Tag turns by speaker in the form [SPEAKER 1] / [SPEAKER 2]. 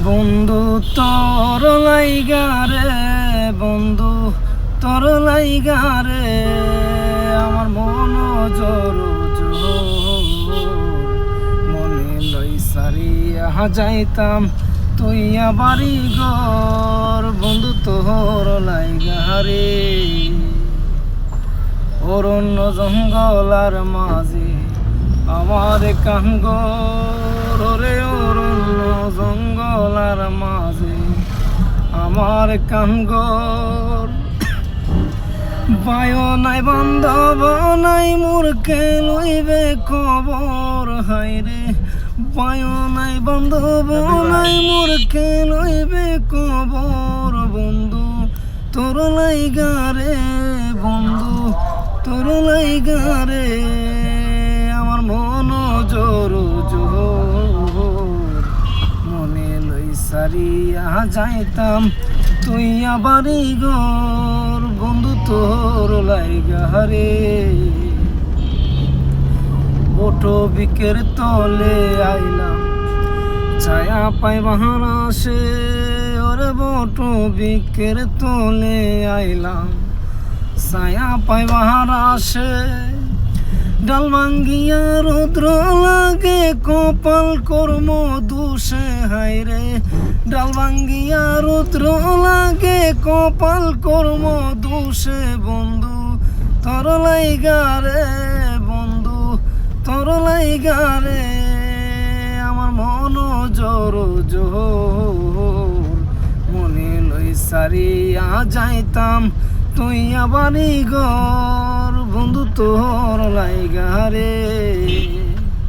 [SPEAKER 1] বন্ধু তোর লাইগা রে, বন্ধু তোর লাইগা রে, আমার মন জোর মনে লই সারিয়া যাইতাম তুইয়া বাড়ি ঘর। বন্ধু তোর লাইগা রে, অরণ্য জঙ্গলার মাঝে আমার কানগর রে, অরণ্য জঙ্গলার মাঝে আমার কানগর। বায়ো নাই বান্ধব নাই মোরকে লইবে খবর, হাইরে বায়ো নাই বান্ধব নাই মোরকে লইবে খবর। বন্ধু তোর লাইগা রে, বন্ধু তোর লাইগা রে, আমার মন জোর মনে লই সারিয়া যাইতাম তুইয়া বাড়ি ঘর। বন্ধু তোর লাইগা রে, ওঠো বিকের তলে আইলাম ছায়া পাই বাহার আসে, ওরে বটো বিকের তলে আইলাম ছায়া পাই বাহার আসে। ডাল ভাঙ্গিয়া রৌদ্র লাগে কপাল কর্ম দোষে, হাইরে ডাল ভাঙ্গিয়া রৌদ্র লাগে কপাল কর্ম দোষে। বন্ধু তোর লাইগা রে, বন্ধু তোর লাইগা রে, আমার মন জোর মনে লই সারিয়া যাইতাম তুইয়া বাড়ি ঘর। বন্ধু তোর লাইগা রে।